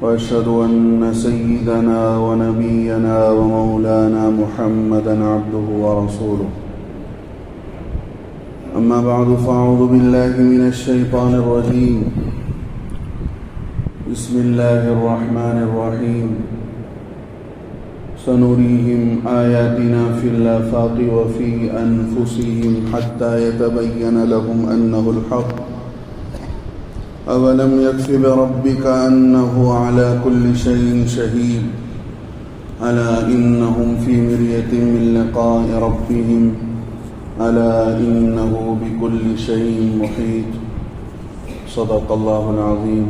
وأشهد أن سيدنا ونبينا ومولانا محمدا عبده ورسوله. أما بعد فأعوذ بالله من الشيطان الرجيم. بسم الله الرحمن الرحيم. سنريهم آياتنا في الآفاق وفي أنفسهم حتى يتبين لهم أنه الحق. أولم يكف بربك أنه على كل شيء شهيد. ألا إنهم في مرية من لقاء ربهم. ألا إنه بكل شيء محيط. صدق الله العظيم.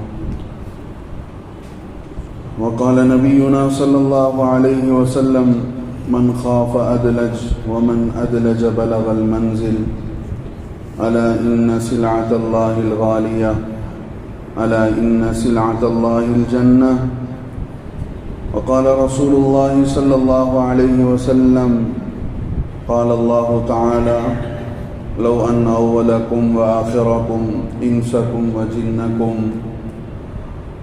وقال نبينا صلى الله عليه وسلم: من خاف أدلج ومن أدلج بلغ المنزل. ألا إن سلعة الله الغالية. ألا إن سلعة الله الجنة. وقال رسول الله صلى الله عليه وسلم: قال الله تعالى: لو أن أولكم وآخركم إنسكم وجنكم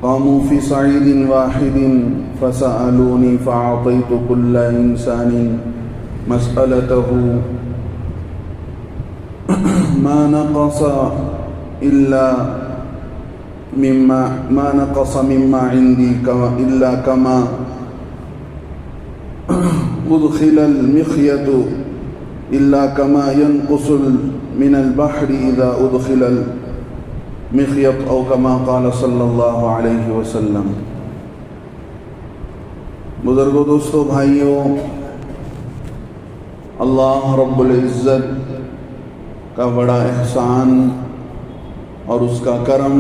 قاموا في صعيد واحد فسألوني فأعطيت كل إنسان مسألته ما نقص مما عندي إلا كما أدخل المخيط إلا كما ينقص من البحر إذا أدخل المخيط أو كما قال صلی اللہ علیہ وسلم. بزرگوں، دوستوں، بھائیوں، اللہ رب العزت کا بڑا احسان اور اس کا کرم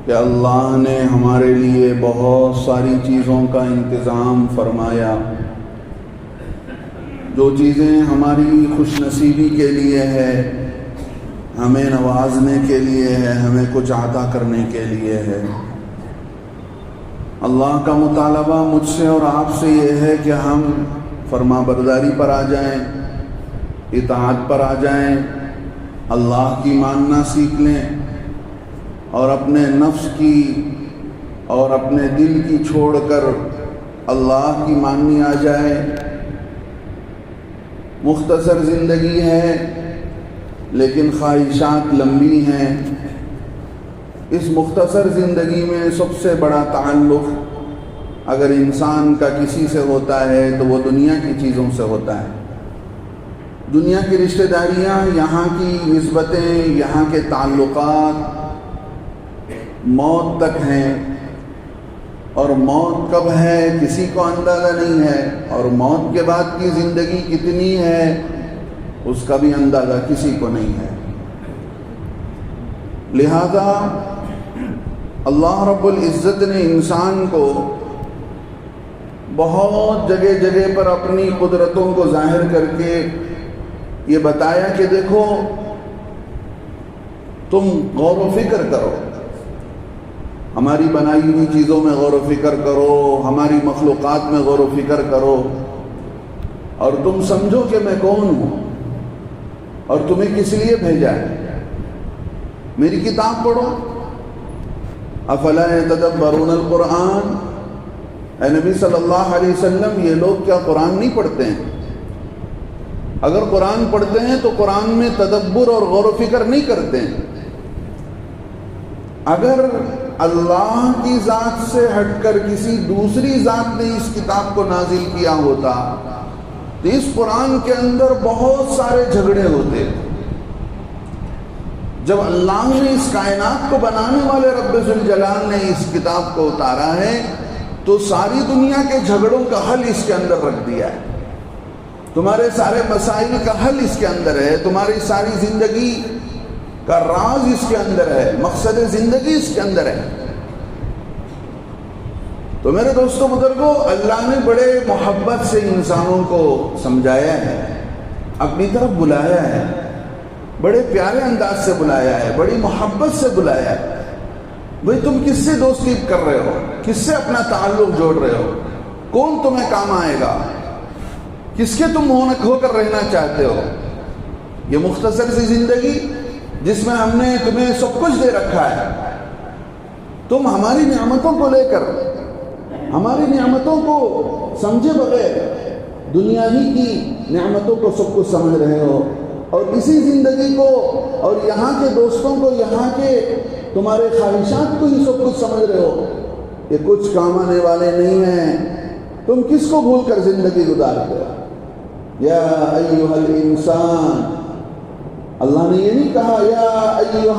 کہ اللہ نے ہمارے لیے بہت ساری چیزوں کا انتظام فرمایا. جو چیزیں ہماری خوش نصیبی کے لیے ہے، ہمیں نوازنے کے لیے ہے، ہمیں کچھ عطا کرنے کے لیے ہے. اللہ کا مطالبہ مجھ سے اور آپ سے یہ ہے کہ ہم فرما برداری پر آ جائیں، اطاعت پر آ جائیں، اللہ کی ماننا سیکھ لیں اور اپنے نفس کی اور اپنے دل کی چھوڑ کر اللہ کی ماننی آ جائے. مختصر زندگی ہے لیکن خواہشات لمبی ہیں. اس مختصر زندگی میں سب سے بڑا تعلق اگر انسان کا کسی سے ہوتا ہے تو وہ دنیا کی چیزوں سے ہوتا ہے. دنیا کی رشتہ داریاں، یہاں کی نسبتیں، یہاں کے تعلقات موت تک ہیں، اور موت کب ہے کسی کو اندازہ نہیں ہے، اور موت کے بعد کی زندگی کتنی ہے اس کا بھی اندازہ کسی کو نہیں ہے. لہذا اللہ رب العزت نے انسان کو بہت جگہ جگہ پر اپنی قدرتوں کو ظاہر کر کے یہ بتایا کہ دیکھو، تم غور و فکر کرو، ہماری بنائی ہوئی چیزوں میں غور و فکر کرو، ہماری مخلوقات میں غور و فکر کرو، اور تم سمجھو کہ میں کون ہوں اور تمہیں کس لیے بھیجا ہے. میری کتاب پڑھو. افلا یتدبرون القرآن. اے نبی صلی اللہ علیہ وسلم، یہ لوگ کیا قرآن نہیں پڑھتے ہیں؟ اگر قرآن پڑھتے ہیں تو قرآن میں تدبر اور غور و فکر نہیں کرتے ہیں. اگر اللہ کی ذات سے ہٹ کر کسی دوسری ذات نے اس کتاب کو نازل کیا ہوتا تو اس قرآن کے اندر بہت سارے جھگڑے ہوتے. جب اللہ نے اس کائنات کو بنانے والے رب ذوالجلال نے اس کتاب کو اتارا ہے تو ساری دنیا کے جھگڑوں کا حل اس کے اندر رکھ دیا ہے. تمہارے سارے مسائل کا حل اس کے اندر ہے. تمہاری ساری زندگی کا راز اس کے اندر ہے. مقصد زندگی اس کے اندر ہے. تو میرے دوستوں، بزرگوں، اللہ نے بڑے محبت سے انسانوں کو سمجھایا ہے، اپنی طرف بلایا ہے، بڑے پیارے انداز سے بلایا ہے، بڑی محبت سے بلایا ہے. بھئی تم کس سے دوستی کر رہے ہو؟ کس سے اپنا تعلق جوڑ رہے ہو؟ کون تمہیں کام آئے گا؟ کس کے تم ہو کر رہنا چاہتے ہو؟ یہ مختصر سی زندگی جس میں ہم نے تمہیں سب کچھ دے رکھا ہے، تم ہماری نعمتوں کو لے کر ہماری نعمتوں کو سمجھے بغیر دنیا ہی کی نعمتوں کو سب کچھ سمجھ رہے ہو، اور اسی زندگی کو اور یہاں کے دوستوں کو، یہاں کے تمہارے خواہشات کو ہی سب کچھ سمجھ رہے ہو، یہ کچھ کام آنے والے نہیں ہیں، تم کس کو بھول کر زندگی گزارتے ہو؟ یا ایھا الانسان، اللہ نے یہ نہیں کہا یا ایھا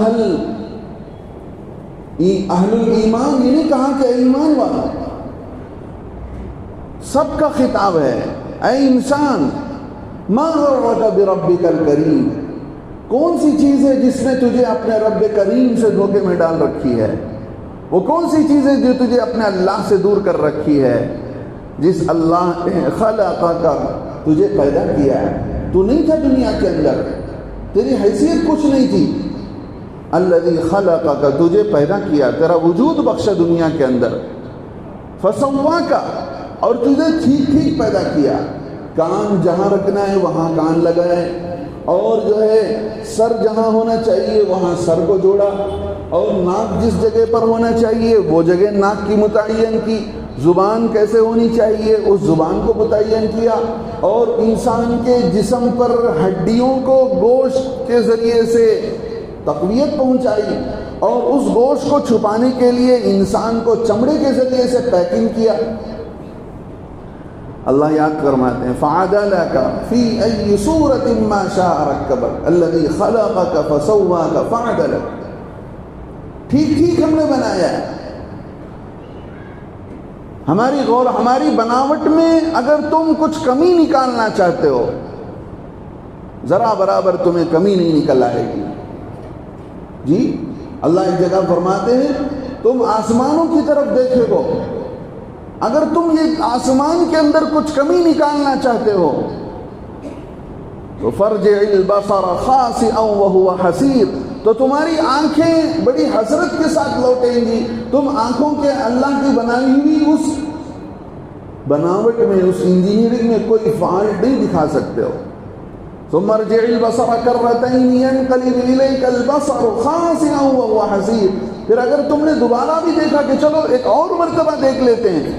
اہل الایمان، یہ نہیں کہا کہ اے ایمان والا، سب کا خطاب ہے، اے انسان ما غرک بربک الکریم، کون سی چیز ہے جس نے تجھے اپنے رب کریم سے دھوکے میں ڈال رکھی ہے؟ وہ کون سی چیز ہے جو تجھے اپنے اللہ سے دور کر رکھی ہے؟ جس اللہ نے خلقک، تجھے پیدا کیا ہے، تو نہیں تھا دنیا کے اندر، تیری حیثیت کچھ نہیں تھی، الذی خلقک، تجھے پیدا کیا، تیرا وجود بخشا دنیا کے اندر، فسواک، اور تجھے ٹھیک ٹھیک پیدا کیا، کان جہاں رکھنا ہے وہاں کان لگائے، اور جو ہے سر جہاں ہونا چاہیے وہاں سر کو جوڑا، اور ناک جس جگہ پر ہونا چاہیے وہ جگہ ناک کی متعین کی، زبان کیسے ہونی چاہیے اس زبان کو متعین کیا، اور انسان کے جسم پر ہڈیوں کو گوشت کے ذریعے سے تقویت پہنچائی، اور اس گوشت کو چھپانے کے لیے انسان کو چمڑے کے ذریعے سے پیکنگ کیا۔ اللہ یاد فرماتے ہیں فعدلک فی ای صورت ما شاء رکبک الذی خلقک فسواک فعدلک، ٹھیک ٹھیک ہم نے بنایا ہے۔ ہماری بناوٹ میں اگر تم کچھ کمی نکالنا چاہتے ہو، ذرا برابر تمہیں کمی نہیں نکل آئے گی۔ جی اللہ ایک جگہ فرماتے ہیں تم آسمانوں کی طرف دیکھے گو، اگر تم یہ آسمان کے اندر کچھ کمی نکالنا چاہتے ہو تو فرجع البصر خاسئا وهو حسیر، تو تمہاری آنکھیں بڑی حسرت کے ساتھ لوٹیں گی، تم آنکھوں کے اللہ کی بنائی ہوئی اس بناوٹ میں، اس انجینئرنگ میں کوئی فالٹ نہیں دکھا سکتے ہو۔ ثم ارجع البصر کرتين ينقلب اليك البصر خاسئا وهو حسیر، پھر اگر تم نے دوبارہ بھی دیکھا کہ چلو ایک اور مرتبہ دیکھ لیتے ہیں،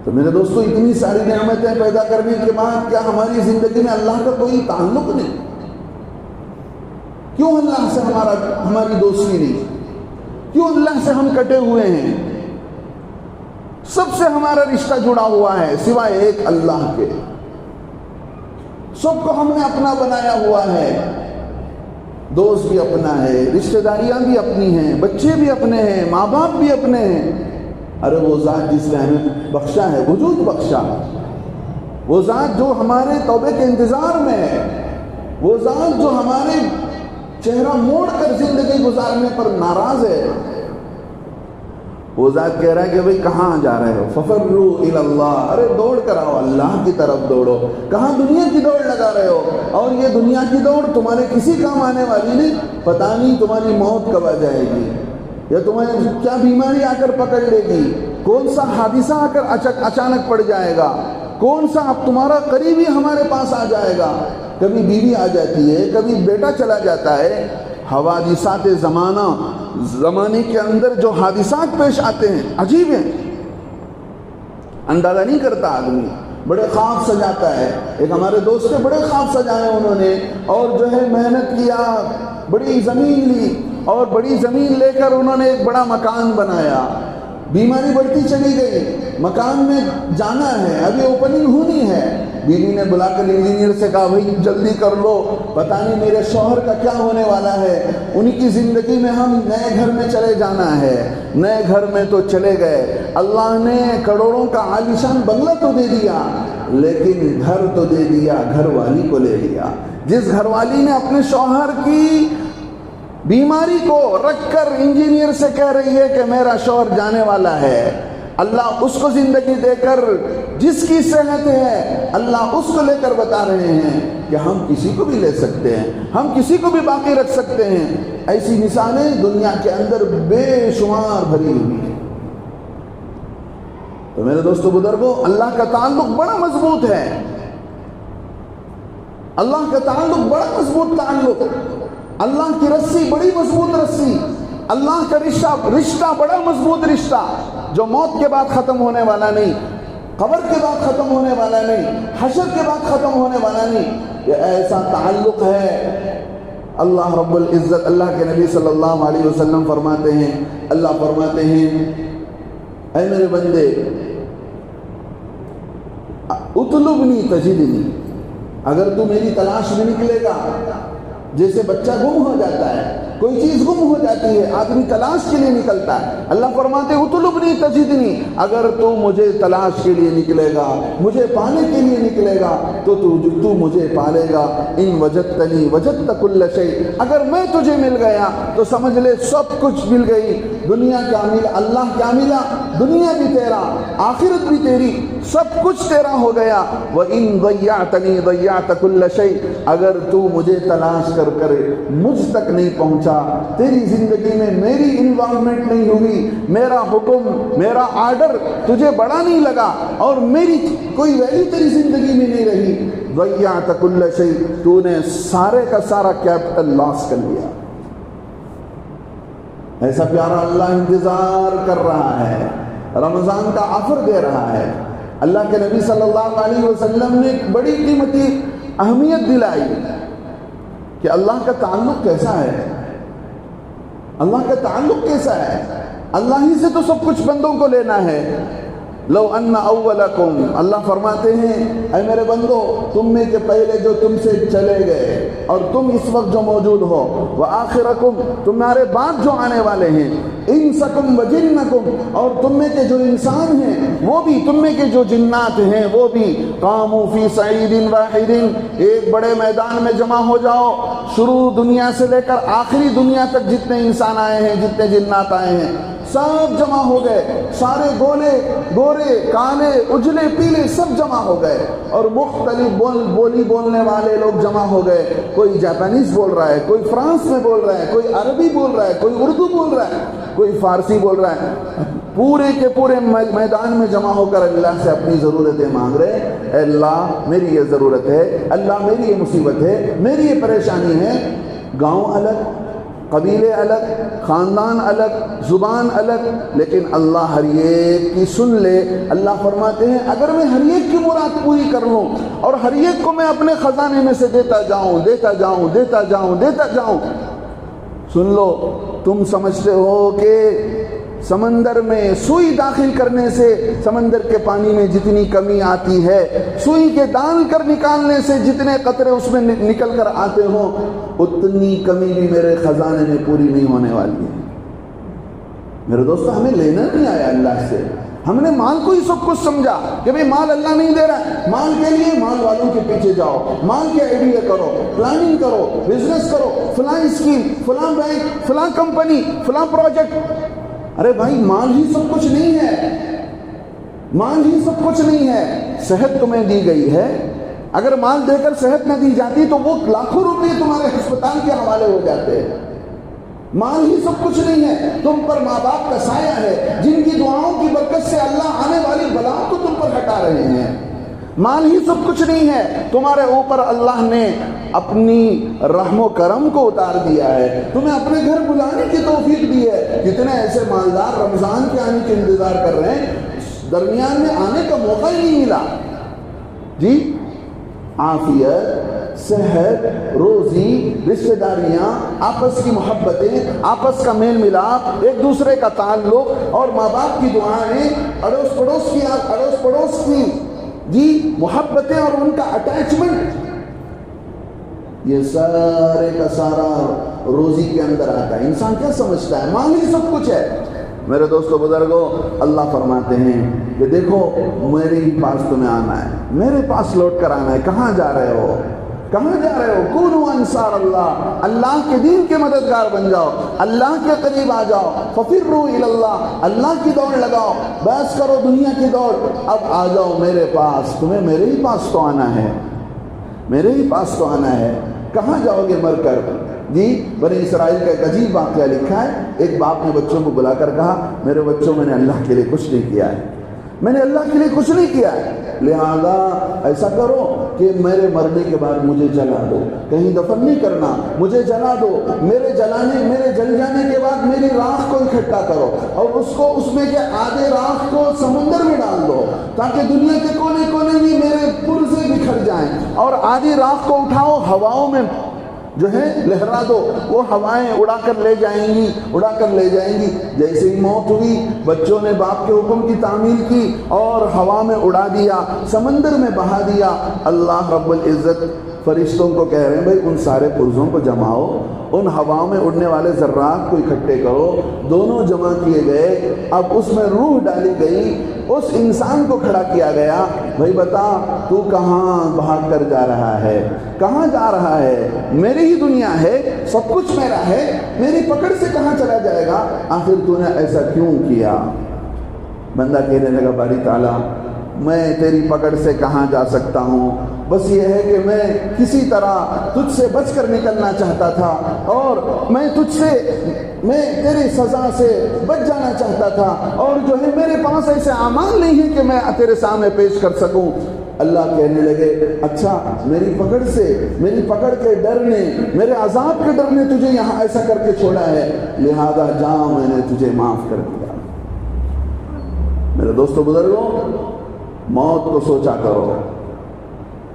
تو میرے دوستو اتنی ساری نعمتیں پیدا کرنے کے بعد کیا ہماری زندگی میں اللہ کا کوئی تعلق نہیں؟ کیوں اللہ سے ہماری دوستی نہیں؟ کیوں اللہ سے ہم کٹے ہوئے ہیں؟ سب سے ہمارا رشتہ جڑا ہوا ہے سوائے ایک اللہ کے، سب کو ہم نے اپنا بنایا ہوا ہے، دوست بھی اپنا ہے، رشتہ داریاں بھی اپنی ہیں، بچے بھی اپنے ہیں، ماں باپ بھی اپنے ہیں۔ ارے وہ ذات جس نے ہمیں بخشا ہے، وجود بخشا، وہ ذات جو ہمارے توبے کے انتظار میں ہے، وہ ذات جو ہمارے چہرہ موڑ کر زندگی گزارنے پر ناراض ہے، وہ ذات کہہ رہا ہے کہ بھئی کہاں جا رہے ہو؟ ففروا الی اللہ، ارے دوڑ کر آؤ، اللہ کی طرف دوڑو، کہاں دنیا کی دوڑ لگا رہے ہو؟ اور یہ دنیا کی دوڑ تمہارے کسی کام آنے والی نہیں، پتہ نہیں تمہاری موت کب آ جائے گی، یا تمہیں کیا بیماری آ کر پکڑ لے گی، کون سا حادثہ آ کر اچانک پڑ جائے گا، کون سا اب تمہارا قریبی ہمارے پاس آ جائے گا، کبھی بیوی آ جاتی ہے، کبھی بیٹا چلا جاتا ہے، حوادثات زمانے کے اندر جو حادثات پیش آتے ہیں عجیب ہیں، اندازہ نہیں کرتا آدمی، بڑے خواب سجاتا ہے۔ ایک ہمارے دوست کے بڑے خواب سجائے انہوں نے، اور جو ہے محنت کیا، بڑی زمین لی، اور بڑی زمین لے کر انہوں نے ایک بڑا مکان بنایا، بیماری بڑھتی چلی گئی، مکان میں جانا ہے، ابھی اوپننگ ہونی ہے، بیوی نے بلا کر انجینئر سے کہا بھائی جلدی کر لو، پتہ نہیں میرے شوہر کا کیا ہونے والا ہے، انہی کی زندگی میں ہم نئے گھر میں چلے جانا ہے۔ نئے گھر میں تو چلے گئے، اللہ نے کروڑوں کا عالیشان بنگلہ تو دے دیا، لیکن گھر تو دے دیا، گھر والی کو لے لیا۔ جس گھر والی نے اپنے شوہر کی بیماری کو رکھ کر انجینئر سے کہہ رہی ہے کہ میرا شوہر جانے والا ہے، اللہ اس کو زندگی دے کر، جس کی صحت ہے اللہ اس کو لے کر بتا رہے ہیں کہ ہم کسی کو بھی لے سکتے ہیں، ہم کسی کو بھی باقی رکھ سکتے ہیں۔ ایسی مثالیں دنیا کے اندر بے شمار بھری ہوئی ہیں۔ تو میرے دوستو بزرگوں، اللہ کا تعلق بڑا مضبوط ہے، اللہ کا تعلق بڑا مضبوط تعلق، اللہ کی رسی بڑی مضبوط رسی، اللہ کا رشتہ بڑا مضبوط رشتہ جو موت کے بعد ختم ہونے والا نہیں، قبر کے بعد ختم ہونے والا نہیں، حشر کے بعد ختم ہونے والا نہیں. یہ ایسا تعلق ہے. اللہ رب العزت، اللہ کے نبی صلی اللہ علیہ وسلم فرماتے ہیں، اللہ فرماتے ہیں اے میرے بندے اطلبنی تجدنی، اگر تو میری تلاش میں نکلے گا، جیسے بچہ گم ہو جاتا ہے، کوئی چیز گم ہو جاتی ہے، آدمی تلاش کے لیے نکلتا ہے. اللہ فرماتے ہیں اطلبنی تجدنی، اگر تو مجھے تلاش کے لیے نکلے گا، مجھے پانے کے لیے نکلے گا تو تو مجھے پالے گا. ان وجدتنی وجدت کل شیء، اگر میں تجھے مل گیا تو سمجھ لے سب کچھ مل گئی. دنیا کیا ملا، اللہ کیا ملا، دنیا بھی تیرا، آخرت بھی تیری، سب کچھ تیرا ہو گیا. وَإِن ضَيَّعْتَنِي ضَيَّعْتَ كُلَّ شَيْءٍ، اگر تو مجھے تلاش کر مجھ تک نہیں پہنچا، تیری زندگی میں میری انوالومنٹ نہیں ہوئی، میرا حکم، میرا آرڈر تجھے بڑا نہیں لگا اور میری کوئی ویلیو تیری زندگی میں نہیں رہی، ضَيَّعْتَ كُلَّ شَيْءٍ، تو نے سارے کا سارا کیپٹل لاس کر لیا. ایسا پیارا اللہ انتظار کر رہا ہے، رمضان کا آفر دے رہا ہے. اللہ کے نبی صلی اللہ علیہ وسلم نے ایک بڑی قیمتی اہمیت دلائی کہ اللہ کا تعلق کیسا ہے، اللہ کا تعلق کیسا ہے. اللہ ہی سے تو سب کچھ بندوں کو لینا ہے. لو ان اولکم، اللہ فرماتے ہیں اے میرے بندو، تم میں کے پہلے جو تم سے چلے گئے اور تم اس وقت جو موجود ہو، وآخرکم، تمہارے بعد جو آنے والے ہیں، انسکم وجنکم، اور تم میں کے جو انسان ہیں وہ بھی، تم میں کے جو جنات ہیں وہ بھی، قاموا فی صعید واحد، ایک بڑے میدان میں جمع ہو جاؤ. شروع دنیا سے لے کر آخری دنیا تک جتنے انسان آئے ہیں، جتنے جنات آئے ہیں، سب جمع ہو گئے. سارے گورے کالے اجلے پیلے سب جمع ہو گئے، اور مختلف بولی بولنے والے لوگ جمع ہو گئے. کوئی جاپانیز بول رہا ہے، کوئی فرانس میں بول رہا ہے، کوئی عربی بول رہا ہے، کوئی اردو بول رہا ہے، کوئی فارسی بول رہا ہے. پورے کے پورے میدان میں جمع ہو کر اللہ سے اپنی ضرورتیں مانگ رہے. اے اللہ میری یہ ضرورت ہے، اللہ میری یہ مصیبت ہے، میری یہ پریشانی ہے. گاؤں الگ، قبیلے الگ، خاندان الگ، زبان الگ، لیکن اللہ ہر ایک کی سن لے. اللہ فرماتے ہیں اگر میں ہر ایک کی مراد پوری کر لوں اور ہر ایک کو میں اپنے خزانے میں سے دیتا جاؤں دیتا جاؤں دیتا جاؤں دیتا جاؤں. سن لو، تم سمجھتے ہو کہ سمندر میں سوئی داخل کرنے سے سمندر کے پانی میں جتنی کمی آتی ہے، سوئی کے ڈال کر نکالنے سے جتنے قطرے اس میں نکل کر آتے ہوں، اتنی کمی بھی میرے خزانے میں پوری نہیں ہونے والی ہے. میرے دوستو، ہمیں لینا نہیں آیا اللہ سے. ہم نے مال کو ہی سب کچھ سمجھا کہ بھئی مال اللہ نہیں دے رہا ہے، مال کے لیے مال والوں کے پیچھے جاؤ، مال کے آئیڈیا کرو، پلاننگ کرو، بزنس کرو، فلاں اسکیم، فلاں بینک، فلاں کمپنی، فلاں پروجیکٹ. ارے بھائی، مال ہی سب کچھ نہیں ہے، مال ہی سب کچھ نہیں ہے. صحت تمہیں دی گئی ہے، اگر مال دے کر صحت نہ دی جاتی تو وہ لاکھوں روپے تمہارے ہسپتال کے حوالے ہو جاتے. مال ہی سب کچھ نہیں ہے. تم پر ماں باپ کا سایہ ہے، جن کی دعاؤں کی برکت سے اللہ آنے والی بلاؤں کو تم پر ہٹا رہے ہیں. مال ہی سب کچھ نہیں ہے. تمہارے اوپر اللہ نے اپنی رحم و کرم کو اتار دیا ہے، تمہیں اپنے گھر بلانے کی توفیق دی ہے. کتنے ایسے مالدار رمضان کے آنے کے انتظار کر رہے ہیں، درمیان میں آنے کا موقع ہی نہیں ملا. جی، عافیت، صحت، روزی، رشتہ داریاں، آپس کی محبتیں، آپس کا میل ملاپ، ایک دوسرے کا تعلق اور ماں باپ کی دعائیں، اڑوس پڑوس کی جی محبتیں اور ان کا اٹیچمنٹ، یہ سارے کا سارا روزی کے اندر آتا ہے. انسان کیا سمجھتا ہے مال ہی سب کچھ ہے. میرے دوستو بزرگوں، اللہ فرماتے ہیں کہ دیکھو میرے ہی پاس تمہیں آنا ہے، میرے پاس لوٹ کر آنا ہے. کہاں جا رہے ہو، کہاں جا رہے ہو؟ کونوا انصار اللہ، اللہ کے دین کے مددگار بن جاؤ، اللہ کے قریب آ جاؤ. ففروا الی اللہ، اللہ کی دوڑ لگاؤ، بس کرو دنیا کی دوڑ. اب آ جاؤ میرے پاس، تمہیں میرے ہی پاس تو آنا ہے، میرے ہی پاس تو آنا ہے. کہاں جاؤ گے مر کر؟ جی، بنی اسرائیل کا ایک عجیب واقعہ لکھا ہے. ایک باپ نے بچوں کو بلا کر کہا میرے بچوں، میں نے اللہ کے لیے کچھ نہیں کیا ہے، میں نے اللہ کے لیے کچھ نہیں کیا ہے، لہذا ایسا کرو کہ میرے مرنے کے بعد مجھے جلا دو، کہیں دفن نہیں کرنا، مجھے جلا دو، میرے جل جانے کے بعد میری راکھ کو اکٹھا کرو اور اس میں کے آدھے راکھ کو سمندر میں ڈال دو تاکہ دنیا کے کونے کونے میں میرے پرزے بکھر جائیں، اور آدھی راکھ کو اٹھاؤ ہواؤں میں جو ہے لہرا دو، وہ ہوائیں اڑا کر لے جائیں گی۔ جیسے ہی موت ہوئی، بچوں نے باپ کے حکم کی تعمیل کی اور ہوا میں اڑا دیا، سمندر میں بہا دیا۔ اللہ رب العزت فرشتوں کو کہہ رہے ہیں بھائی ان سارے پرزوں کو جماؤ، ان ہواؤں میں اڑنے والے ذرات کو اکٹھے کرو، دونوں جمع کیے گئے، اب اس میں روح ڈالی گئی، اس انسان کو کھڑا کیا گیا، بھائی بتا تو کہاں بھاگ کر جا رہا ہے، کہاں جا رہا ہے؟ میری ہی دنیا ہے، سب کچھ میرا ہے، میری پکڑ سے کہاں چلا جائے گا؟ آخر تو نے ایسا کیوں کیا؟ بندہ کہنے لگا باری تعالیٰ میں تیری پکڑ سے کہاں جا سکتا ہوں، بس یہ ہے کہ میں کسی طرح تجھ سے بچ کر نکلنا چاہتا تھا، اور میں تیری سزا سے بچ جانا چاہتا تھا، اور جو ہے میرے پاس ایسے اعمال نہیں ہے کہ میں تیرے سامنے پیش کر سکوں۔ اللہ کہنے لگے اچھا میری پکڑ کے ڈر نے، میرے عذاب کے ڈر نے تجھے یہاں ایسا کر کے چھوڑا ہے، لہذا جا میں نے تجھے معاف کر دیا۔ میرے دوستو بزرگوں، موت کو سوچا کرو،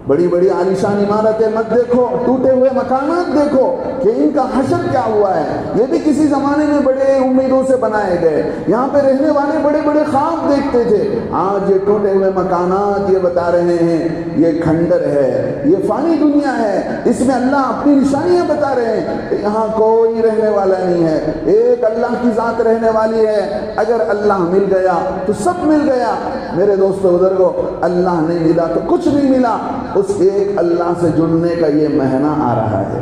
بڑی بڑی عالیشان عمارتیں مت دیکھو، ٹوٹے ہوئے مکانات دیکھو کہ ان کا حشر کیا ہوا ہے، یہ بھی کسی زمانے میں بڑے امیدوں سے بنائے گئے، یہاں پہ رہنے والے بڑے بڑے خواب دیکھتے تھے، آج یہ ٹوٹے ہوئے مکانات یہ بتا رہے ہیں یہ کھنڈر ہے، یہ فانی دنیا ہے، اس میں اللہ اپنی نشانیاں بتا رہے ہیں کہ یہاں کوئی رہنے والا نہیں ہے، ایک اللہ کی ذات رہنے والی ہے، اگر اللہ مل گیا تو سب مل گیا۔ میرے دوستو بزرگوں، اللہ نہیں ملا تو کچھ نہیں ملا، اس ایک اللہ سے جڑنے کا یہ مہینہ آ رہا ہے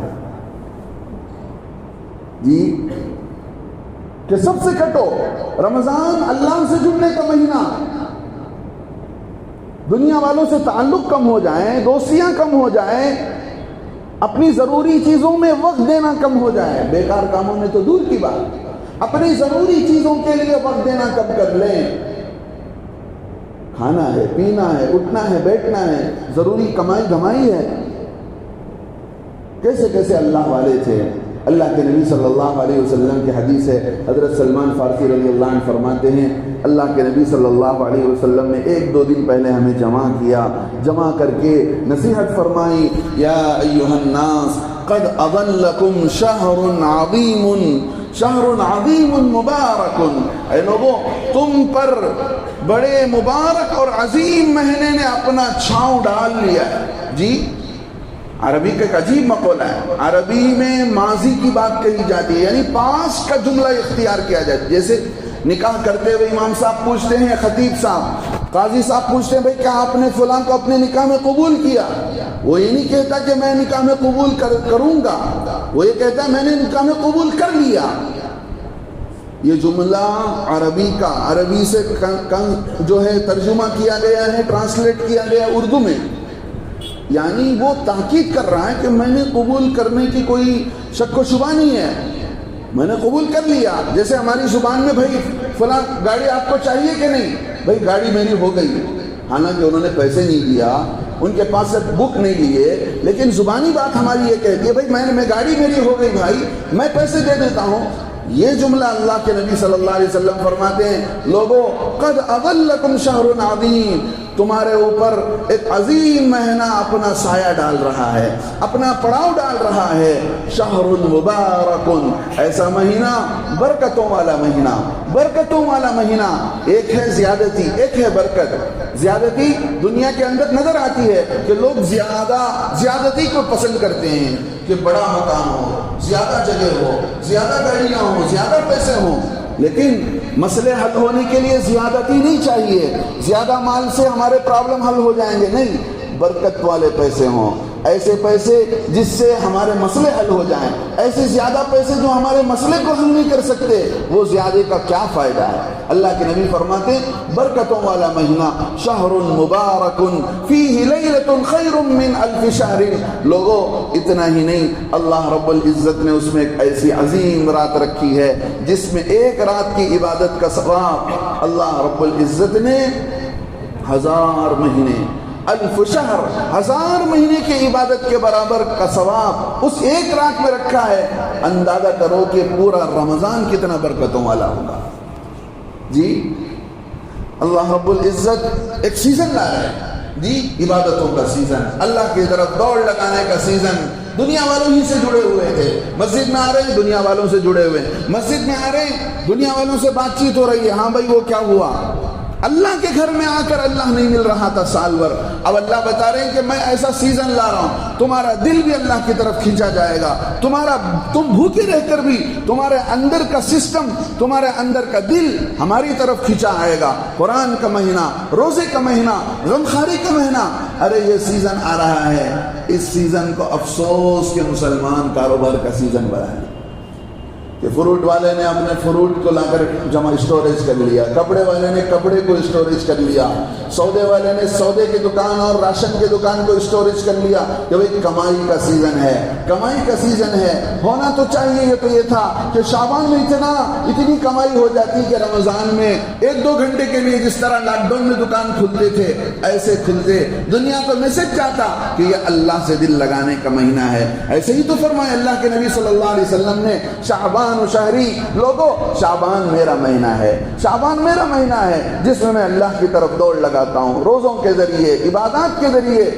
جی، کہ سب سے کٹو، رمضان اللہ سے جڑنے کا مہینہ، دنیا والوں سے تعلق کم ہو جائیں، دوستیاں کم ہو جائیں، اپنی ضروری چیزوں میں وقت دینا کم ہو جائے، بیکار کاموں میں تو دور کی بات، اپنی ضروری چیزوں کے لیے وقت دینا کم کر لیں، کھانا ہے، پینا ہے، اٹھنا ہے، بیٹھنا ہے، ضروری کمائی دھمائی ہے۔ کیسے کیسے اللہ والے تھے۔ اللہ کے نبی صلی اللہ علیہ وسلم کی حدیث ہے، حضرت سلمان فارسی رضی اللہ عنہ فرماتے ہیں اللہ کے نبی صلی اللہ علیہ وسلم نے 1-2 دن پہلے ہمیں جمع کیا، جمع کر کے نصیحت فرمائی، یا ایھا الناس قد اضلکم شہر عظیم مبارک، اے لوگوں تم پر بڑے مبارک اور عظیم مہینے نے اپنا چھاؤں ڈال لیا ہے۔ جی عربی کا ایک عجیب مقولہ ہے، عربی میں ماضی کی بات کہی جاتی ہے، یعنی پاس کا جملہ اختیار کیا جاتا ہے۔ جیسے نکاح کرتے ہوئے امام صاحب پوچھتے ہیں، خطیب صاحب، قاضی صاحب پوچھتے ہیں بھئی کیا آپ نے فلاں کو اپنے نکاح میں قبول کیا؟ وہ یہ نہیں کہتا کہ میں نکاح میں قبول کروں گا، وہ یہ کہتا ہے میں نے نکاح میں قبول کر لیا۔ یہ جملہ عربی سے جو ہے ترجمہ کیا گیا ہے، ٹرانسلیٹ کیا گیا اردو میں، یعنی وہ تاکید کر رہا ہے کہ میں نے قبول کرنے کی کوئی شک و شبہ نہیں ہے، میں نے قبول کر لیا۔ جیسے ہماری زبان میں بھائی فلاں گاڑی آپ کو چاہیے کہ نہیں، بھائی گاڑی میری ہو گئی، حالانکہ انہوں نے پیسے نہیں دیا، ان کے پاس سے بک نہیں لیے، لیکن زبانی بات ہماری یہ کہتی ہے بھائی میں گاڑی میری ہو گئی بھائی، میں پیسے دے دیتا ہوں۔ یہ جملہ اللہ کے نبی صلی اللہ علیہ وسلم فرماتے ہیں لوگوں قد اضلکم شہر عظیم، تمہارے اوپر ایک عظیم مہینہ اپنا سایہ ڈال رہا ہے، اپنا پڑاؤ ڈال رہا ہے، شہر مبارک، ایسا مہینہ برکتوں والا مہینہ، برکتوں والا مہینہ۔ ایک ہے زیادتی، ایک ہے برکت۔ زیادتی دنیا کے اندر نظر آتی ہے کہ لوگ زیادتی کو پسند کرتے ہیں کہ بڑا مکان ہو، زیادہ جگہ ہو، زیادہ گاڑیاں ہوں، زیادہ پیسے ہوں، لیکن مسئلے حل ہونے کے لیے زیادتی نہیں چاہیے، زیادہ مال سے ہمارے پرابلم حل ہو جائیں گے، نہیں، برکت والے پیسے ہوں، ایسے پیسے جس سے ہمارے مسئلے حل ہو جائیں، ایسے زیادہ پیسے جو ہمارے مسئلے کو حل نہیں کر سکتے، وہ زیادہ کا کیا فائدہ ہے۔ اللہ کے نبی فرماتے برکتوں والا مہینہ، شہر مبارک فیہ لیلۃ خیر من الف شہر۔ لوگوں اتنا ہی نہیں، اللہ رب العزت نے اس میں ایک ایسی عظیم رات رکھی ہے جس میں ایک رات کی عبادت کا ثواب اللہ رب العزت نے 1000 مہینے، 1000 شہر، 1000 مہینے کی عبادت کے برابر کا ثواب اس ایک رات میں رکھا ہے. اندازہ کرو کہ پورا رمضان کتنا برکتوں والا ہوگا. جی اللہ رب العزت ایک سیزن لا رہے ہیں جی، عبادتوں کا سیزن، اللہ کی طرف دوڑ لگانے کا سیزن. دنیا والوں ہی سے جڑے ہوئے تھے، مسجد میں آ رہے ہیں دنیا والوں سے جڑے ہوئے، مسجد میں آ رہے ہیں دنیا والوں سے بات چیت ہو رہی ہے. ہاں بھائی وہ کیا ہوا؟ اللہ کے گھر میں آ کر اللہ نہیں مل رہا تھا سال بھر. اب اللہ بتا رہے ہیں کہ میں ایسا سیزن لا رہا ہوں، تمہارا دل بھی اللہ کی طرف کھینچا جائے گا. تم بھوکے رہ کر بھی تمہارے اندر کا سسٹم، تمہارے اندر کا دل ہماری طرف کھینچا آئے گا. قرآن کا مہینہ، روزے کا مہینہ، غمخواری کا مہینہ. ارے یہ سیزن آ رہا ہے، اس سیزن کو افسوس کہ مسلمان کاروبار کا سیزن بنا ہے کہ فروٹ والے نے اپنے فروٹ کو لا کر جمع اسٹوریج کر لیا، کپڑے والے نے کپڑے کو اسٹوریج کر لیا، سودے والے نے سودے کی دکان اور راشن کی دکان کو اسٹوریج کر لیا کہ بھئی کمائی کا سیزن ہے، کمائی کا سیزن ہے. ہونا تو چاہیے یہ تو یہ تھا کہ شعبان میں اتنی کمائی ہو جاتی کہ رمضان میں 1-2 گھنٹے کے لیے جس طرح لاک ڈاؤن میں دکان کھلتے تھے ایسے کھلتے. دنیا کو میسج جاتا کہ یہ اللہ سے دل لگانے کا مہینہ ہے. ایسے ہی تو فرمایا اللہ کے نبی صلی اللہ علیہ وسلم نے، شعبان و شہری، لوگو شعبان میرا مہینہ ہے، شعبان میرا مہینہ ہے جس میں اللہ کی طرف دوڑ لگاتا ہوں روزوں کے ذریعے، عبادات کے ذریعے.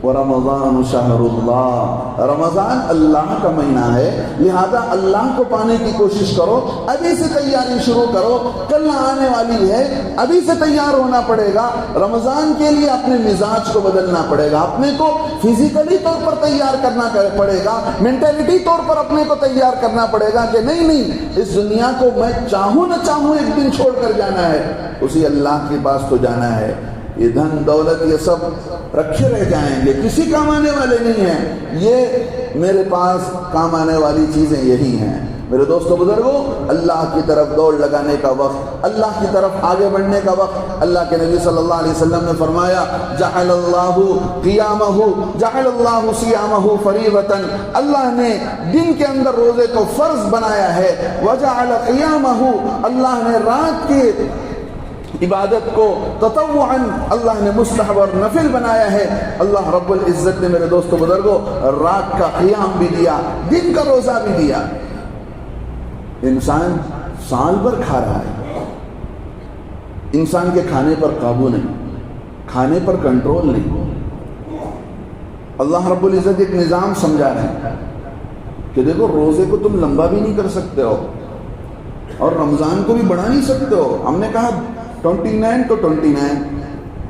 ورمضان شہر اللہ، رمضان اللہ کا مہینہ ہے، لہذا اللہ کو پانے کی کوشش کرو. ابھی سے تیاری شروع کرو، کل آنے والی ہے، ابھی سے تیار ہونا پڑے گا. رمضان کے لیے اپنے مزاج کو بدلنا پڑے گا، اپنے کو فزیکلی طور پر تیار کرنا پڑے گا، مینٹلٹی طور پر اپنے کو تیار کرنا پڑے گا کہ نہیں اس دنیا کو میں چاہوں نہ چاہوں ایک دن چھوڑ کر جانا ہے، اسی اللہ کے پاس تو جانا ہے. یہ دھن دولت یہ سب رکھے رہ جائیں گے، کسی کام آنے والے نہیں ہیں. یہ میرے پاس کام آنے والی چیزیں یہی ہیں. میرے دوستو بزرگوں، اللہ کی طرف دوڑ لگانے کا وقت، اللہ کی طرف آگے بڑھنے کا وقت. اللہ کے نبی صلی اللہ علیہ وسلم نے فرمایا جعل اللہ قیامہ جعل اللہ صیامہ فریضۃ، اللہ نے دن کے اندر روزے کو فرض بنایا ہے. وجعل قیامہ، اللہ نے رات کی عبادت کو تطوعا اللہ نے مستحب اور نفل بنایا ہے. اللہ رب العزت نے میرے دوستو بزرگوں رات کا قیام بھی دیا، دن کا روزہ بھی دیا. انسان سال بھر کھا رہا ہے، انسان کے کھانے پر قابو نہیں، کھانے پر کنٹرول نہیں. اللہ رب العزت ایک نظام سمجھا رہے ہیں کہ دیکھو روزے کو تم لمبا بھی نہیں کر سکتے ہو اور رمضان کو بھی بڑھا نہیں سکتے ہو. ہم نے کہا 29 تو 29،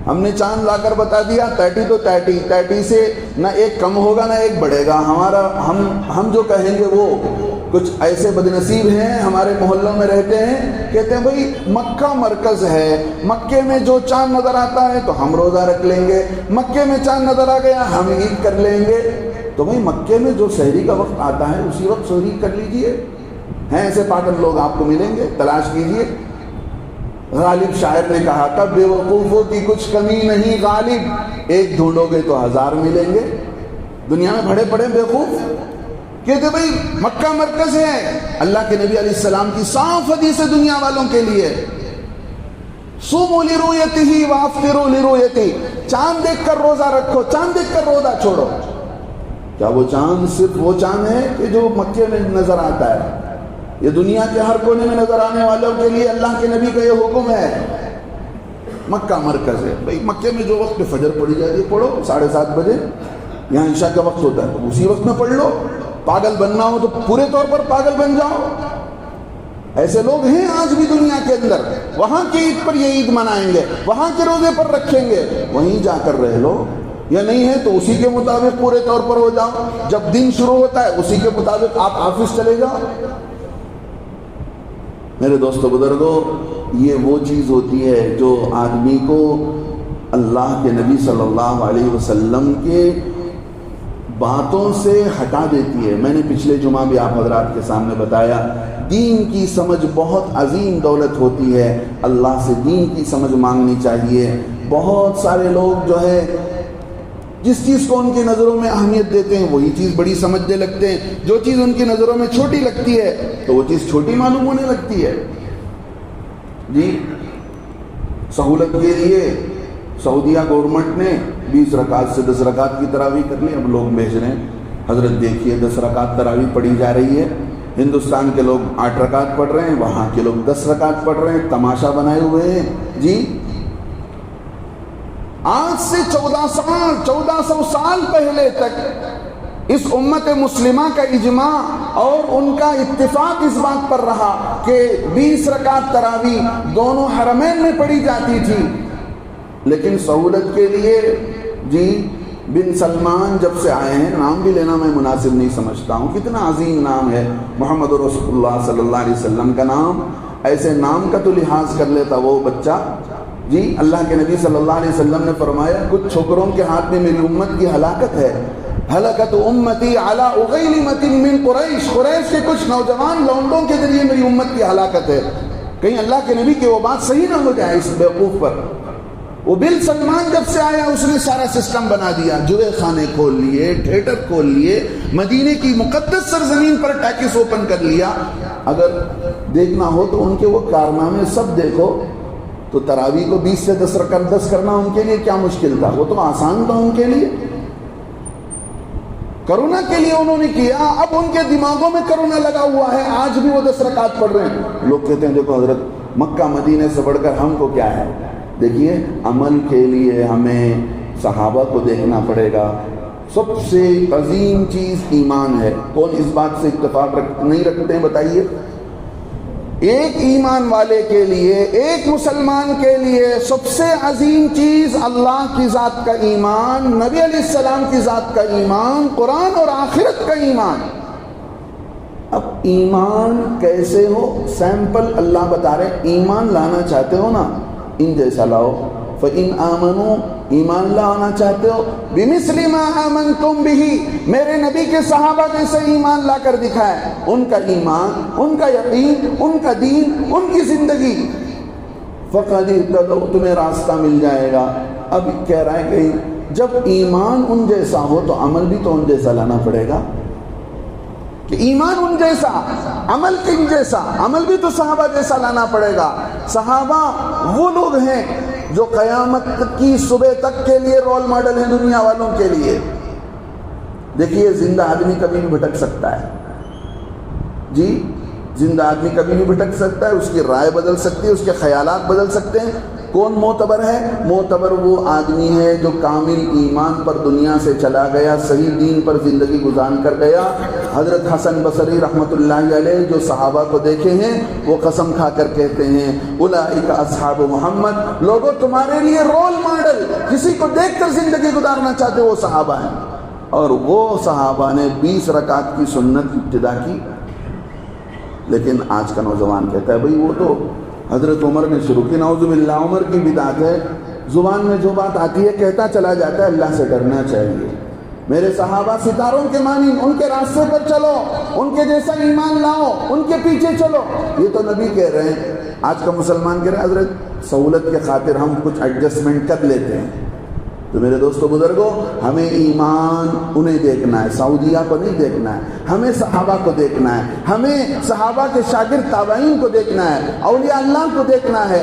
ہم نے چاند لا کر بتا دیا 30 تو 30 سے نہ ایک کم ہوگا نہ ایک بڑھے گا. ہمارا ہم جو کہیں گے وہ کچھ ایسے بدنصیب ہیں ہمارے محلوں میں رہتے ہیں، کہتے ہیں بھئی مکہ مرکز ہے، مکے میں جو چاند نظر آتا ہے تو ہم روزہ رکھ لیں گے، مکے میں چاند نظر آ گیا ہم عید کر لیں گے. تو بھئی مکے میں جو سحری کا وقت آتا ہے اسی وقت سحری کر لیجئے. ہیں ایسے پاگل لوگ آپ کو ملیں گے، تلاش کیجئے. غالب شاعر نے کہا تھا بے وقوفوں کی کچھ کمی نہیں غالب، ایک ڈھونڈو گے تو 1000 ملیں گے. دنیا میں بڑے بڑے بیوقوف کہتے بھئی مکہ مرکز ہے. اللہ کے نبی علیہ السلام کی صاف حدیث ہے دنیا والوں کے لیے، صوموا لرؤیتہ وافطروا لرؤیتہ، چاند دیکھ کر روزہ رکھو، چاند دیکھ کر روزہ چھوڑو. کیا وہ چاند صرف وہ چاند ہے کہ جو مکے میں نظر آتا ہے؟ یہ دنیا کے ہر کونے میں نظر آنے والوں کے لیے اللہ کے نبی کا یہ حکم ہے. مکہ مرکز ہے بھئی، مکے میں جو وقت فجر پڑھی جاتی ہے پڑھو 7:30 بجے، یہاں عشاء کا وقت ہوتا ہے تو اسی وقت میں پڑھ لو. پاگل بننا ہو تو پورے طور پر پاگل بن جاؤ. ایسے لوگ ہیں آج بھی دنیا کے اندر، وہاں کی عید پر یہ عید منائیں گے، وہاں کے روزے پر رکھیں گے، وہیں جا کر رہ لو. یا نہیں ہے تو اسی کے مطابق پورے طور پر ہو جاؤ. جب دن شروع ہوتا ہے اسی کے مطابق آپ آفس چلے جاؤ. میرے دوستو بزرگوں، یہ وہ چیز ہوتی ہے جو آدمی کو اللہ کے نبی صلی اللہ علیہ وسلم کے باتوں سے ہٹا دیتی ہے. میں نے پچھلے جمعہ بھی آپ حضرات کے سامنے بتایا، دین کی سمجھ بہت عظیم دولت ہوتی ہے. اللہ سے دین کی سمجھ مانگنی چاہیے. بہت سارے لوگ جو ہے جس چیز کو ان کی نظروں میں اہمیت دیتے ہیں وہی چیز بڑی سمجھنے لگتے ہیں، جو چیز ان کی نظروں میں چھوٹی لگتی ہے تو وہ چیز چھوٹی معلوم ہونے لگتی ہے. جی سہولت کے لیے سعودیہ گورنمنٹ نے 20 رکعت سے 10 رکعت کی تراویح کر لی. اب لوگ بھیج رہے ہیں حضرت دیکھیے 10 رکعت تراویح پڑھی جا رہی ہے. ہندوستان کے لوگ 8 رکعت پڑھ رہے ہیں, وہاں کے لوگ 10 رکعت پڑھ رہے ہیں, تماشا بنائے ہوئے ہیں. جی آج سے 1400 سال پہلے تک اس امت مسلمہ کا اجماع اور ان کا اتفاق اس بات پر رہا کہ 20 رکعت تراویح دونوں حرمین میں پڑھی جاتی تھی. لیکن سہولت کے لیے جی بن سلمان جب سے آئے ہیں, نام بھی لینا میں مناسب نہیں سمجھتا ہوں, کتنا عظیم نام ہے محمد رسول اللہ صلی اللہ علیہ وسلم کا نام. ایسے نام کا تو لحاظ کر لیتا وہ بچہ. جی اللہ کے نبی صلی اللہ علیہ وسلم نے فرمایا کچھ چھوکروں کے ہاتھ میں میری امت کی ہلاکت ہے. ہلاکت امتی علی اغیلمۃ من قریش, قریش کے کچھ نوجوان لونڈوں کے ذریعے میری امت کی ہلاکت ہے. کہیں اللہ کے نبی کی وہ بات صحیح نہ ہو جائے اس بیوقوف پر. وہ بن سلمان جب سے آیا اس نے سارا سسٹم بنا دیا, جوے خانے کھول لیے, تھیٹر کھول لیے, مدینے کی مقدس سرزمین پر ٹیکس اوپن کر لیا. اگر دیکھنا ہو تو ان کے وہ کارنامے سب دیکھو تو تراویح کو 20 سے 10 رکعت 10 کرنا ان کے لیے کیا مشکل تھا, وہ تو آسان تھا ان کے لیے. کرونا کے لیے انہوں نے کیا, اب ان کے دماغوں میں کرونا لگا ہوا ہے, آج بھی وہ 10 رکعت پڑھ رہے ہیں. لوگ کہتے ہیں دیکھو حضرت مکہ مدینے سے بڑھ کر ہم کو کیا ہے. دیکھیے عمل کے لیے ہمیں صحابہ کو دیکھنا پڑے گا. سب سے عظیم چیز ایمان ہے. کون اس بات سے اتفاق نہیں رکھتے ہیں بتائیے؟ ایک ایمان والے کے لیے, ایک مسلمان کے لیے سب سے عظیم چیز اللہ کی ذات کا ایمان, نبی علیہ السلام کی ذات کا ایمان, قرآن اور آخرت کا ایمان. اب ایمان کیسے ہو, سیمپل اللہ بتا رہے ہیں. ایمان لانا چاہتے ہو نا, ان جیسا لاؤ. فَإِنْ آمَنُوا, ایمان لانا چاہتے ہو, بِمِثْلِ مَا آمَنْتُمْ بِهِ, میرے نبی کے صحابہ جیسے ایمان لا کر دکھائے. ان کا ایمان, ان کا یقین, ان کا دین, ان کی زندگی, فَقَدِ اهْتَدَوْا, تمہیں راستہ مل جائے گا. اب کہہ رہا ہے کہ جب ایمان ان جیسا ہو تو عمل بھی تو ان جیسا لانا پڑے گا. کہ ایمان ان جیسا, عمل کن جیسا, عمل بھی تو صحابہ جیسا لانا پڑے گا. صحابہ وہ لوگ ہیں جو قیامت کی صبح تک کے لیے رول ماڈل ہیں دنیا والوں کے لیے. دیکھیے زندہ آدمی کبھی بھی بھٹک سکتا ہے. جی زندہ آدمی کبھی بھی بھٹک سکتا ہے, اس کی رائے بدل سکتی ہے, اس کے خیالات بدل سکتے ہیں. کون معتبر ہے؟ معتبر وہ آدمی ہے جو کامل ایمان پر دنیا سے چلا گیا, صحیح دین پر زندگی گزار کر گیا. حضرت حسن بصری رحمۃ اللہ علیہ جو صحابہ کو دیکھے ہیں وہ قسم کھا کر کہتے ہیں اولئک اصحاب محمد, لوگوں تمہارے لیے رول ماڈل, کسی کو دیکھ کر زندگی گزارنا چاہتے وہ صحابہ ہیں. اور وہ صحابہ نے 20 رکعت کی سنت ابتدا کی. لیکن آج کا نوجوان کہتا ہے بھئی وہ تو حضرت عمر نے شروع کی. نعوذ باللہ, عمر کی بدعت ہے. زبان میں جو بات آتی ہے کہتا چلا جاتا ہے. اللہ سے ڈرنا چاہیے. میرے صحابہ ستاروں کے مانی, ان کے راستے پر چلو, ان کے جیسا ایمان لاؤ, ان کے پیچھے چلو. یہ تو نبی کہہ رہے ہیں. آج کا مسلمان کہہ رہے ہیں حضرت سہولت کے خاطر ہم کچھ ایڈجسٹمنٹ کر لیتے ہیں. تو میرے دوستو بزرگوں, ہمیں ایمان انہیں دیکھنا ہے, سعودیہ کو نہیں دیکھنا ہے. ہمیں صحابہ کو دیکھنا ہے, ہمیں صحابہ کے شاگرد تابعین کو دیکھنا ہے, اولیاء اللہ کو دیکھنا ہے.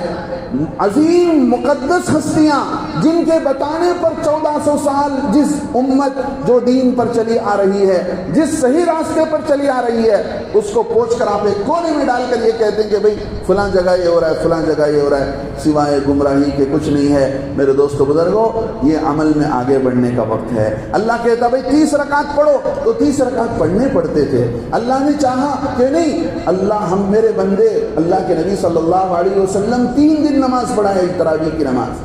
عظیم مقدس ہستیاں جن کے بتانے پر 1400 سال جس امت جو دین پر چلی آ رہی ہے, جس صحیح راستے پر چلی آ رہی ہے, اس کو پوچھ کر آپ ایک کونے میں ڈال کر یہ کہتے ہیں کہ بھئی فلاں جگہ یہ ہو رہا ہے, فلاں جگہ یہ ہو رہا ہے, سوائے گمراہی کے کچھ نہیں ہے. میرے دوستو بزرگوں, یہ عمل میں آگے بڑھنے کا وقت ہے. اللہ کہتا بھئی 30 رکعت پڑھو, تو 30 رکعت پڑھنے پڑتے تھے. اللہ نے چاہا کہ نہیں, اللہ ہم میرے بندے, اللہ کے نبی صلی اللہ علیہ وسلم 3 دن نماز پڑھائے, تراویح کی نماز.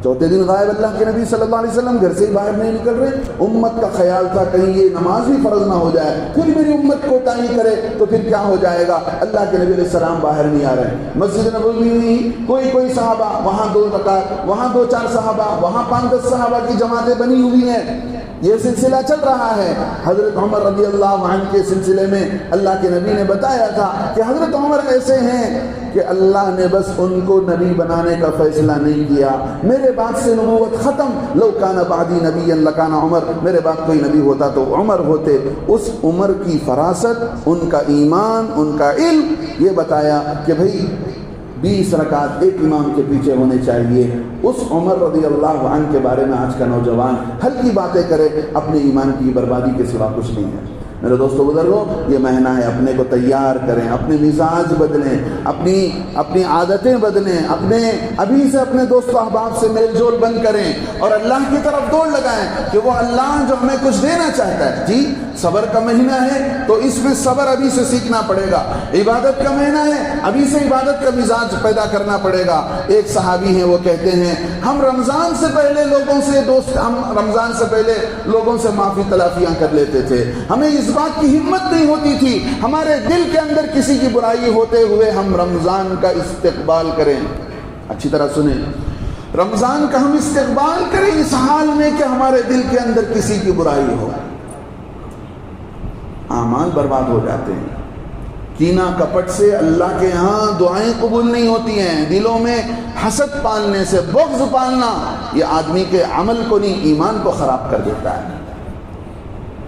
چوتھے دن غائب اللہ کے نبی صلی اللہ علیہ وسلم گھر سے ہی باہر نہیں نکل رہے. امت کا خیال تھا کہیں یہ نماز بھی فرض نہ ہو جائے, پھر میری امت کو تعین کرے تو پھر کیا ہو جائے گا. اللہ کے نبی علیہ السلام باہر نہیں آ رہے. مسجد نبوی میں کوئی صحابہ, وہاں 2 رکعت, وہاں 2-4 صحابہ, وہاں 5-10 صحابہ کی جماعتیں بنی ہوئی ہیں. یہ سلسلہ چل رہا ہے. حضرت عمر رضی اللہ عنہ کے سلسلے میں اللہ کے نبی نے بتایا تھا کہ حضرت عمر ایسے ہیں کہ اللہ نے بس ان کو نبی بنانے کا فیصلہ نہیں کیا, میرے بعد سے نبوت ختم. لو کان بعدی نبی لکان عمر, میرے بعد کوئی نبی ہوتا تو عمر ہوتے. اس عمر کی فراست, ان کا ایمان, ان کا علم, یہ بتایا کہ بھئی 20 رکعت ایک امام کے پیچھے ہونے چاہیے. اس عمر رضی اللہ عنہ کے بارے میں آج کا نوجوان ہلکی باتیں کرے، اپنے ایمان کی بربادی کے سوا کچھ نہیں ہے. میرے دوستو بزرگوں، یہ مہینہ ہے، اپنے کو تیار کریں، اپنے مزاج بدلیں، اپنی عادتیں بدلیں، ابھی سے اپنے دوست و احباب سے میل جول بند کریں اور اللہ کی طرف دوڑ لگائیں کہ وہ اللہ جو ہمیں کچھ دینا چاہتا ہے. جی صبر کا مہینہ ہے تو اس میں صبر ابھی سے سیکھنا پڑے گا. عبادت کا مہینہ ہے، ابھی سے عبادت کا مزاج پیدا کرنا پڑے گا. ایک صحابی ہیں، وہ کہتے ہیں ہم رمضان سے پہلے لوگوں سے معافی تلافیاں کر لیتے تھے. ہمیں اس بات کی ہمت نہیں ہوتی تھی ہمارے دل کے اندر کسی کی برائی ہوتے ہوئے ہم رمضان کا استقبال کریں. اچھی طرح سنیں، رمضان کا ہم استقبال کریں اس حال میں کہ ہمارے دل کے اندر کسی کی برائی ہو. اعمال برباد ہو جاتے ہیں. کینہ کپٹ سے اللہ کے ہاں دعائیں قبول نہیں ہوتی ہیں. دلوں میں حسد پالنے سے، بغض پالنا، یہ آدمی کے عمل کو نہیں، ایمان کو خراب کر دیتا ہے.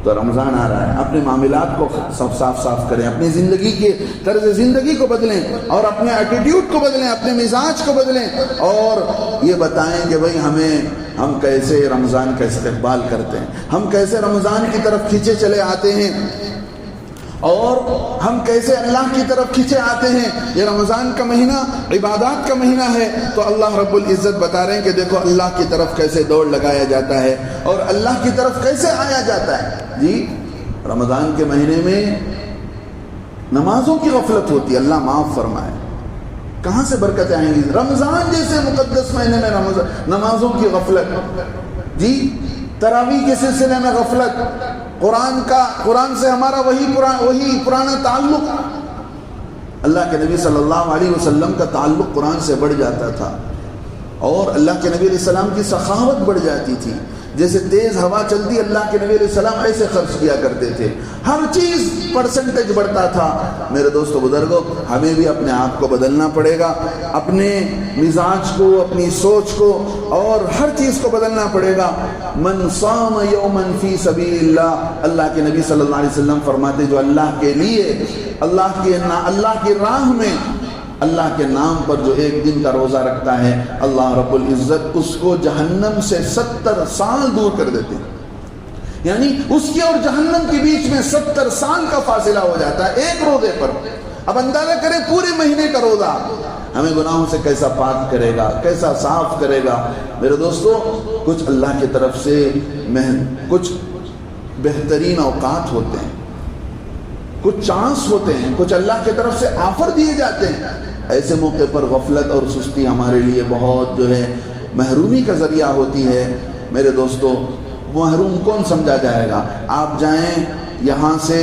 تو رمضان آ رہا ہے، اپنے معاملات کو صاف کریں، اپنی زندگی کے طرز زندگی کو بدلیں اور اپنے ایٹیٹیوڈ کو بدلیں، اپنے مزاج کو بدلیں اور یہ بتائیں کہ بھئی ہم کیسے رمضان کا استقبال کرتے ہیں، ہم کیسے رمضان کی طرف کھینچے چلے آتے ہیں اور ہم کیسے اللہ کی طرف کھینچے آتے ہیں. یہ رمضان کا مہینہ عبادات کا مہینہ ہے تو اللہ رب العزت بتا رہے ہیں کہ دیکھو اللہ کی طرف کیسے دوڑ لگایا جاتا ہے اور اللہ کی طرف کیسے آیا جاتا ہے. جی رمضان کے مہینے میں نمازوں کی غفلت ہوتی ہے، اللہ معاف فرمائے. کہاں سے برکتیں آئیں گی؟ رمضان جیسے مقدس مہینے میں نمازوں کی غفلت. جی تراویح کے سلسلے میں غفلت، قرآن سے ہمارا وہی پرانا تعلق. اللہ کے نبی صلی اللہ علیہ وسلم کا تعلق قرآن سے بڑھ جاتا تھا اور اللہ کے نبی علیہ السلام کی سخاوت بڑھ جاتی تھی. جیسے تیز ہوا چلتی، اللہ کے نبی علیہ السلام ایسے خرچ کیا کرتے تھے، ہر چیز پرسنٹیج بڑھتا تھا. میرے دوستو بزرگوں، ہمیں بھی اپنے آپ کو بدلنا پڑے گا، اپنے مزاج کو، اپنی سوچ کو اور ہر چیز کو بدلنا پڑے گا. من صام یوما فی سبیل اللہ، اللہ کے نبی صلی اللہ علیہ وسلم فرماتے جو اللہ کے لیے اللہ کی راہ میں اللہ کے نام پر جو ایک دن کا روزہ رکھتا ہے، اللہ رب العزت اس کو جہنم سے 70 سال دور کر دیتے ہیں. یعنی اس کی اور جہنم کے بیچ میں 70 سال کا فاصلہ ہو جاتا ہے ایک روزے پر. اب اندازہ کریں پورے مہینے کا روزہ ہمیں گناہوں سے کیسا پاک کرے گا، کیسا صاف کرے گا. میرے دوستو، کچھ اللہ کی طرف سے کچھ بہترین اوقات ہوتے ہیں، کچھ چانس ہوتے ہیں، کچھ اللہ کی طرف سے آفر دیے جاتے ہیں. ایسے موقع پر غفلت اور سستی ہمارے لیے بہت محرومی کا ذریعہ ہوتی ہے. میرے دوستو، محروم کون سمجھا جائے گا؟ آپ جائیں یہاں سے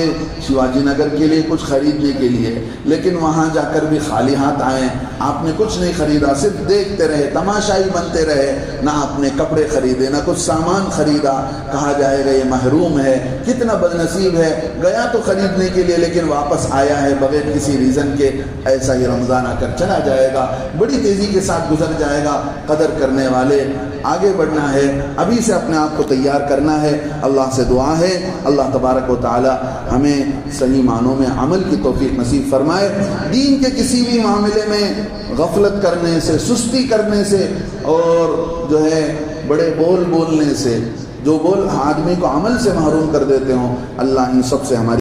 شیواجی نگر کے لیے کچھ خریدنے کے لیے، لیکن وہاں جا کر بھی خالی ہاتھ آئیں، آپ نے کچھ نہیں خریدا، صرف دیکھتے رہے، تماشائی بنتے رہے، نہ آپ نے کپڑے خریدے، نہ کچھ سامان خریدا. کہا جائے گا یہ محروم ہے، کتنا بد نصیب ہے، گیا تو خریدنے کے لیے لیکن واپس آیا ہے بغیر کسی ریزن کے. ایسا ہی رمضان آ کر چلا جائے گا، بڑی تیزی کے ساتھ گزر جائے گا. قدر کرنے والے آگے بڑھنا ہے، ابھی سے اپنے آپ کو تیار کرنا ہے. اللہ سے دعا ہے اللہ تبارک و تعالی ہمیں صحیح معنوں میں عمل کی توفیق نصیب فرمائے. دین کے کسی بھی معاملے میں غفلت کرنے سے، سستی کرنے سے اور بڑے بولنے سے، جو بول آدمی کو عمل سے محروم کر دیتے ہوں، اللہ ان سب سے ہماری